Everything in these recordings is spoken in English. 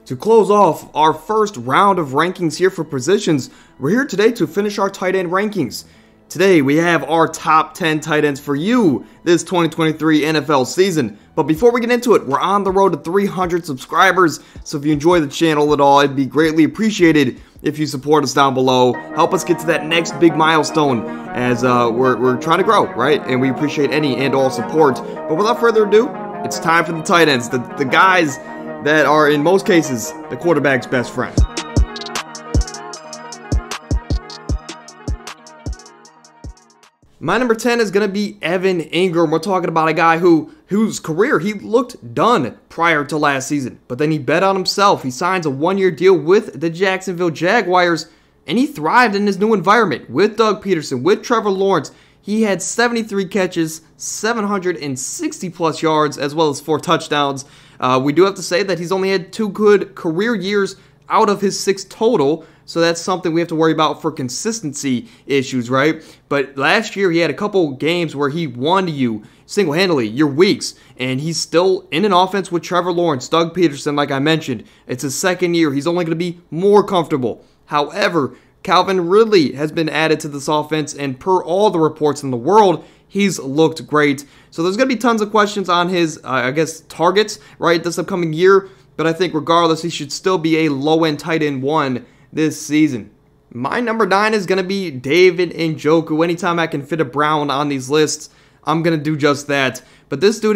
To close off our first round of rankings here for positions, we're here today to finish our tight end rankings. Today we have our top 10 tight ends for you this 2023 NFL season. But before we get into it, we're on the road to 300 subscribers, so if you enjoy the channel at all, it'd be greatly appreciated if you support us down below. Help us get to that next big milestone as we're trying to grow, right? And we appreciate any and all support. But without further ado, it's time for the tight ends, the guys that are, in most cases, the quarterback's best friend. My number 10 is going to be Evan Ingram. We're talking about a guy whose career, he looked done prior to last season. But then he bet on himself. He signs a one-year deal with the Jacksonville Jaguars, and he thrived in his new environment with Doug Peterson, with Trevor Lawrence. He had 73 catches, 760-plus yards, as well as 4 touchdowns. We do have to say that he's only had 2 good career years out of his 6 total, so that's something we have to worry about for consistency issues, right? But last year, he had a couple games where he won you single-handedly your weeks, and he's still in an offense with Trevor Lawrence, Doug Peterson, like I mentioned. It's his second year. He's only going to be more comfortable. However, Calvin Ridley has been added to this offense, and per all the reports in the world, he's looked great. So there's going to be tons of questions on his, targets, right, this upcoming year. But I think regardless, he should still be a low-end tight end 1 this season. My number 9 is going to be David Njoku. Anytime I can fit a Brown on these lists, I'm going to do just that. But this dude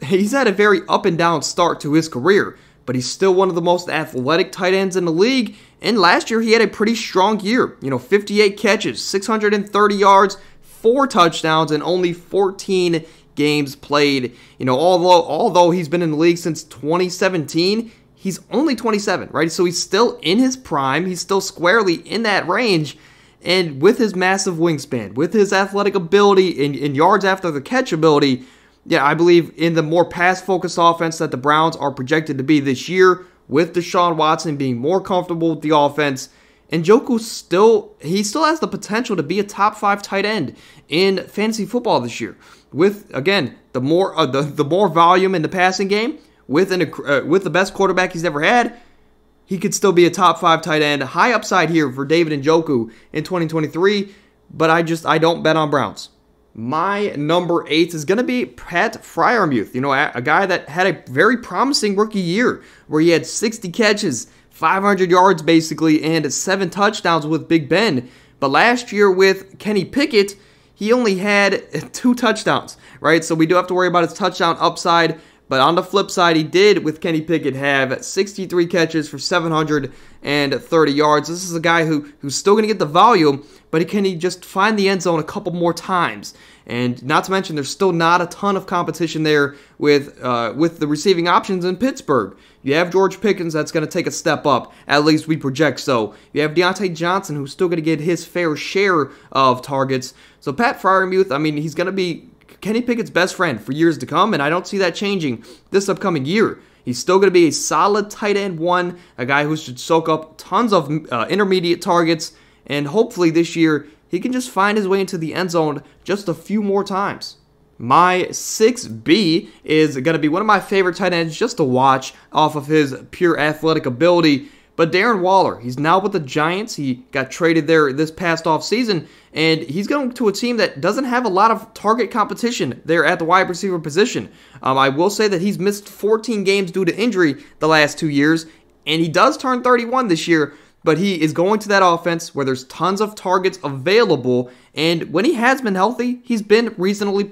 he's had a very up and down start to his career, but he's still one of the most athletic tight ends in the league. And last year, he had a pretty strong year. 58 catches, 630 yards, 4 touchdowns, and only 14 games played. Although he's been in the league since 2017, he's only 27, right? So he's still in his prime. He's still squarely in that range. And with his massive wingspan, with his athletic ability and yards after the catch ability, yeah, I believe in the more pass-focused offense that the Browns are projected to be this year, with Deshaun Watson being more comfortable with the offense, Njoku still has the potential to be a top 5 tight end in fantasy football this year. With, again, the more volume in the passing game, with the best quarterback he's ever had, he could still be a top 5 tight end. High upside here for David Njoku in 2023, but I don't bet on Browns. My number 8 is going to be Pat Freiermuth, a guy that had a very promising rookie year where he had 60 catches, 500 yards basically, and 7 touchdowns with Big Ben. But last year with Kenny Pickett, he only had 2 touchdowns, right? So we do have to worry about his touchdown upside. But on the flip side, he did, with Kenny Pickett, have 63 catches for 730 yards. This is a guy who's still going to get the volume, but can he just find the end zone a couple more times? And not to mention, there's still not a ton of competition there with the receiving options in Pittsburgh. You have George Pickens that's going to take a step up, at least we project so. You have Deontay Johnson, who's still going to get his fair share of targets. So Pat Freiermuth, he's going to be Kenny Pickett's best friend for years to come, and I don't see that changing this upcoming year. He's still going to be a solid tight end 1, a guy who should soak up tons of intermediate targets, and hopefully this year he can just find his way into the end zone just a few more times. My 6B is going to be one of my favorite tight ends just to watch off of his pure athletic ability. But Darren Waller, he's now with the Giants. He got traded there this past offseason, and he's going to a team that doesn't have a lot of target competition there at the wide receiver position. I will say that he's missed 14 games due to injury the last 2 years, and he does turn 31 this year, but he is going to that offense where there's tons of targets available, and when he has been healthy, he's been reasonably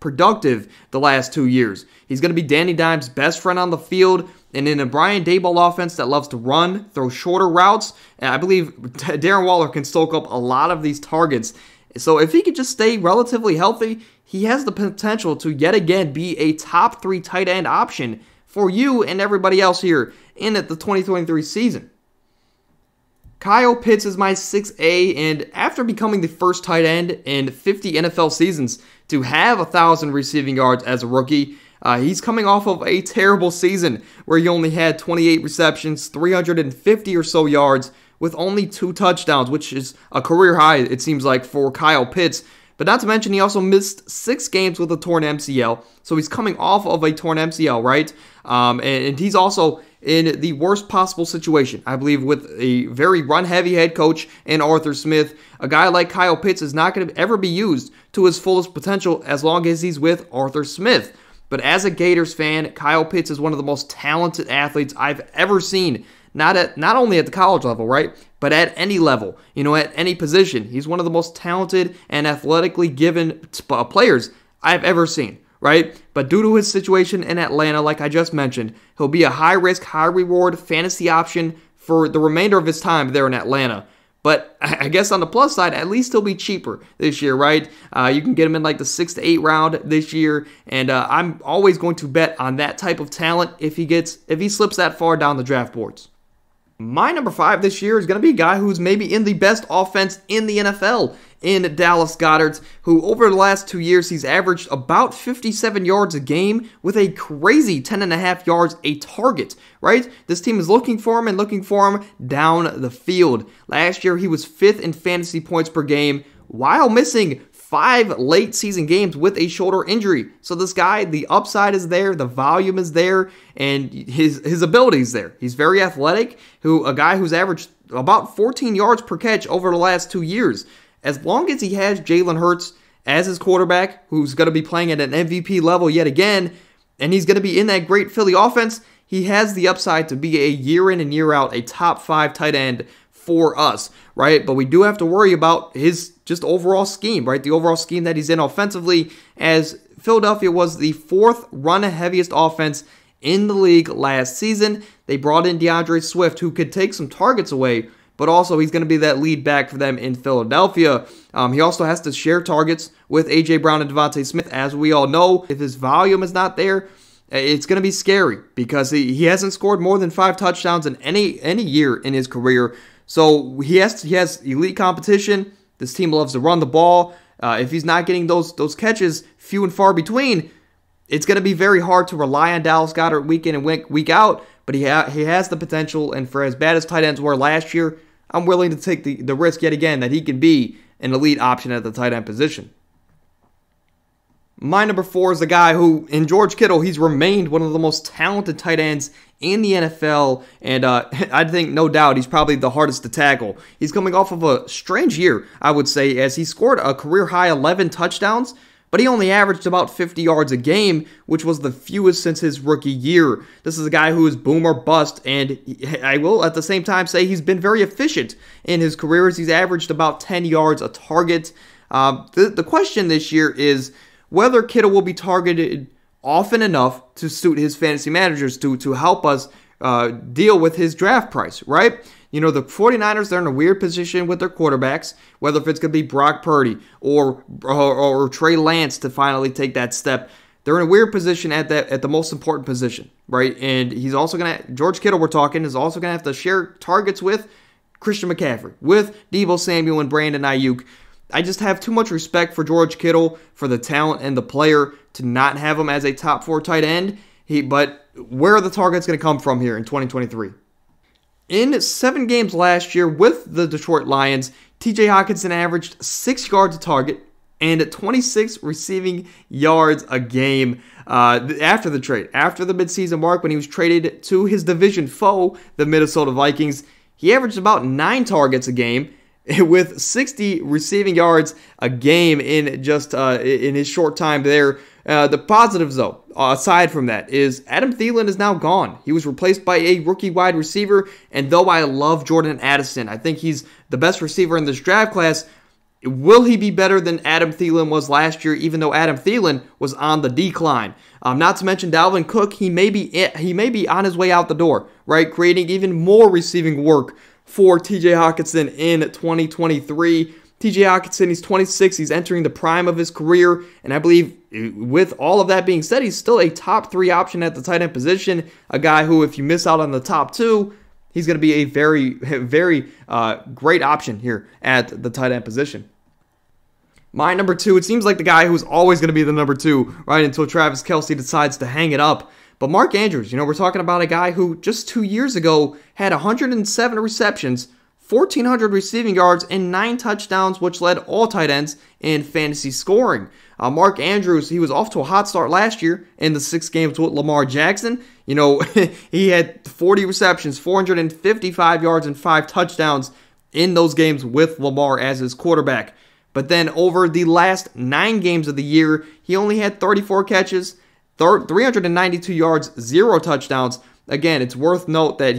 productive the last 2 years. He's going to be Danny Dimes' best friend on the field, and in a Brian Daboll offense that loves to run, throw shorter routes, I believe Darren Waller can soak up a lot of these targets. So if he could just stay relatively healthy, he has the potential to yet again be a top 3 tight end option for you and everybody else here in the 2023 season. Kyle Pitts is my 6A, and after becoming the first tight end in 50 NFL seasons to have 1,000 receiving yards as a rookie, he's coming off of a terrible season where he only had 28 receptions, 350 or so yards with only 2 touchdowns, which is a career high, it seems like, for Kyle Pitts. But not to mention, he also missed 6 games with a torn MCL. So he's coming off of a torn MCL, right? And he's also in the worst possible situation, I believe, with a very run-heavy head coach in Arthur Smith. A guy like Kyle Pitts is not going to ever be used to his fullest potential as long as he's with Arthur Smith. But as a Gators fan, Kyle Pitts is one of the most talented athletes I've ever seen. Not only at the college level, right? But at any level, at any position. He's one of the most talented and athletically given players I've ever seen, right? But due to his situation in Atlanta, like I just mentioned, he'll be a high-risk, high-reward fantasy option for the remainder of his time there in Atlanta. But I guess on the plus side, at least he'll be cheaper this year, right? You can get him in like the 6 to 8 round this year, and I'm always going to bet on that type of talent if he slips that far down the draft boards. My number 5 this year is going to be a guy who's maybe in the best offense in the NFL in Dallas Goedert, who over the last 2 years, he's averaged about 57 yards a game with a crazy 10.5 yards a target, right? This team is looking for him down the field. Last year, he was 5th in fantasy points per game while missing 5 late season games with a shoulder injury. So this guy, the upside is there, the volume is there, and his ability is there. He's very athletic, a guy who's averaged about 14 yards per catch over the last 2 years. As long as he has Jalen Hurts as his quarterback, who's going to be playing at an MVP level yet again, and he's going to be in that great Philly offense, he has the upside to be a year in and year out a top 5 tight end for us, right? But we do have to worry about his just overall scheme, right? The overall scheme that he's in offensively, as Philadelphia was the 4th run-heaviest offense in the league last season. They brought in DeAndre Swift, who could take some targets away, but also he's going to be that lead back for them in Philadelphia. He also has to share targets with A.J. Brown and Devontae Smith. As we all know, if his volume is not there, it's going to be scary because he hasn't scored more than 5 touchdowns in any year in his career. So he has elite competition. This team loves to run the ball. If he's not getting those catches, few and far between, it's going to be very hard to rely on Dallas Goedert week in and week out. But he has the potential, and for as bad as tight ends were last year, I'm willing to take the risk yet again that he can be an elite option at the tight end position. My number 4 is a guy who, in George Kittle, he's remained one of the most talented tight ends in the NFL, and I think, no doubt, he's probably the hardest to tackle. He's coming off of a strange year, I would say, as he scored a career-high 11 touchdowns, but he only averaged about 50 yards a game, which was the fewest since his rookie year. This is a guy who is boom or bust, and I will at the same time say he's been very efficient in his career, as he's averaged about 10 yards a target. The question this year is whether Kittle will be targeted often enough to suit his fantasy managers to help us deal with his draft price, right? The 49ers, they're in a weird position with their quarterbacks, whether if it's going to be Brock Purdy or Trey Lance to finally take that step. They're in a weird position at the most important position, right? And he's also going to, George Kittle, we're talking, is also going to have to share targets with Christian McCaffrey, with Deebo Samuel and Brandon Ayuk. I just have too much respect for George Kittle, for the talent and the player, to not have him as a top 4 tight end. But where are the targets going to come from here in 2023? In 7 games last year with the Detroit Lions, TJ Hockenson averaged 6 yards a target and 26 receiving yards a game after the trade. After the midseason mark, when he was traded to his division foe, the Minnesota Vikings, he averaged about 9 targets a game with 60 receiving yards a game in just in his short time there. The positives, though, aside from that, is Adam Thielen is now gone. He was replaced by a rookie wide receiver, and though I love Jordan Addison, I think he's the best receiver in this draft class, will he be better than Adam Thielen was last year, even though Adam Thielen was on the decline? Not to mention Dalvin Cook, he may be on his way out the door, right? Creating even more receiving work for TJ Hockenson in 2023. TJ Hockenson, he's 26. He's entering the prime of his career. And I believe with all of that being said, he's still a top 3 option at the tight end position. A guy who, if you miss out on the top 2, he's going to be a very, very great option here at the tight end position. My number 2, it seems like the guy who's always going to be the number 2, right, until Travis Kelce decides to hang it up. But Mark Andrews, we're talking about a guy who just 2 years ago had 107 receptions, 1,400 receiving yards, and 9 touchdowns, which led all tight ends in fantasy scoring. Mark Andrews, he was off to a hot start last year in the 6 games with Lamar Jackson. You know, he had 40 receptions, 455 yards, and 5 touchdowns in those games with Lamar as his quarterback. But then over the last 9 games of the year, he only had 34 catches, 392 yards, 0 touchdowns. Again, it's worth note that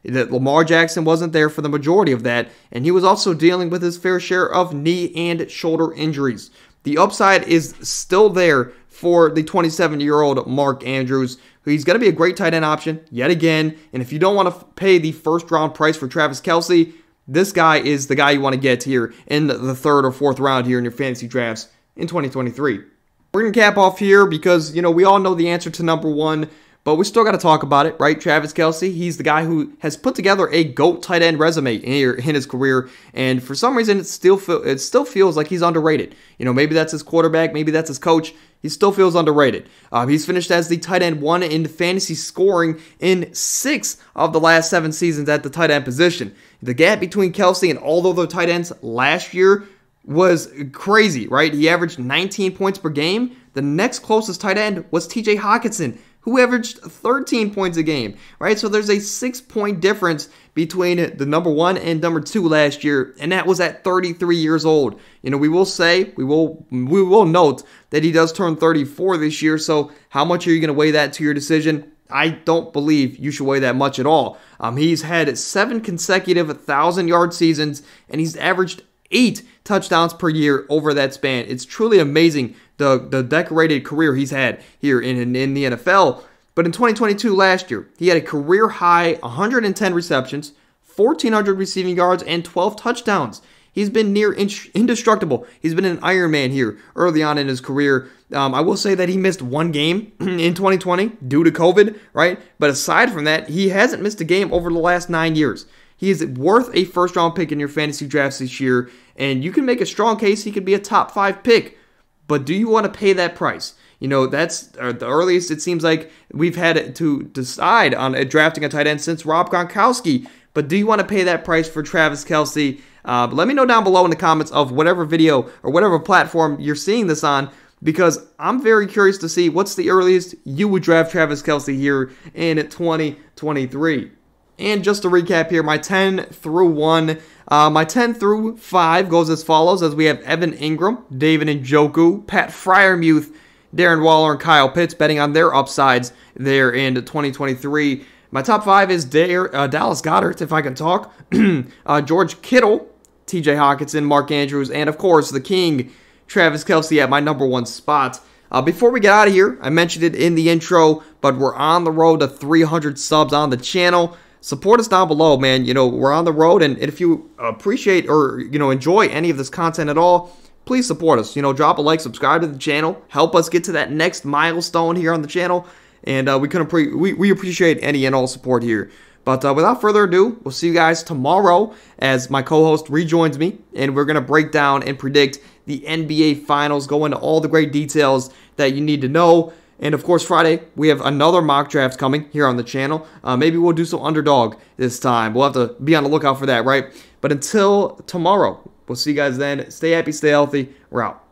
that Lamar Jackson wasn't there for the majority of that, and he was also dealing with his fair share of knee and shoulder injuries. The upside is still there for the 27-year-old Mark Andrews. He's going to be a great tight end option yet again, and if you don't want to pay the first-round price for Travis Kelce, this guy is the guy you want to get here in the 3rd or 4th round here in your fantasy drafts in 2023. We're going to cap off here because, you know, we all know the answer to number 1, but we still got to talk about it, right? Travis Kelce, he's the guy who has put together a GOAT tight end resume here in his career, and for some reason it still feels like he's underrated. You know, maybe that's his quarterback, maybe that's his coach. He still feels underrated. He's finished as the tight end 1 in fantasy scoring in 6 of the last 7 seasons at the tight end position. The gap between Kelce and all the other tight ends last year was crazy, right? He averaged 19 points per game. The next closest tight end was TJ Hockenson, who averaged 13 points a game, right? So there's a 6-point difference between the number 1 and number 2 last year, and that was at 33 years old. You know, we will note that he does turn 34 this year, so how much are you going to weigh that to your decision? I don't believe you should weigh that much at all. He's had 7 consecutive 1,000-yard seasons, and he's averaged 8 touchdowns per year over that span. It's truly amazing the decorated career he's had here in the NFL. But in 2022 last year, he had a career-high 110 receptions, 1,400 receiving yards, and 12 touchdowns. He's been near indestructible. He's been an Iron Man here early on in his career. I will say that he missed 1 game in 2020 due to COVID, right? But aside from that, he hasn't missed a game over the last 9 years. He is worth a first-round pick in your fantasy drafts this year, and you can make a strong case he could be a top 5 pick. But do you want to pay that price? You know, that's the earliest it seems like we've had to decide on drafting a tight end since Rob Gronkowski. But do you want to pay that price for Travis Kelce? Let me know down below in the comments of whatever video or whatever platform you're seeing this on, because I'm very curious to see what's the earliest you would draft Travis Kelce here in 2023. And just to recap here, my 10 through 1. My 10 through 5 goes as follows, as we have Evan Ingram, David Njoku, Pat Freiermuth, Darren Waller, and Kyle Pitts betting on their upsides there in 2023. My top 5 is Dallas Goedert, if I can talk, George Kittle, TJ Hockenson, Mark Andrews, and of course the king, Travis Kelce at my number 1 spot. Before we get out of here, I mentioned it in the intro, but we're on the road to 300 subs on the channel. Support us down below, man. You know, we're on the road, and if you appreciate or, you know, enjoy any of this content at all, please support us. You know, drop a like, subscribe to the channel, help us get to that next milestone here on the channel, and we appreciate any and all support here. But without further ado, we'll see you guys tomorrow as my co-host rejoins me, and we're going to break down and predict the NBA Finals, go into all the great details that you need to know. And of course, Friday, we have another mock draft coming here on the channel. Maybe we'll do some underdog this time. We'll have to be on the lookout for that, right? But until tomorrow, we'll see you guys then. Stay happy, stay healthy. We're out.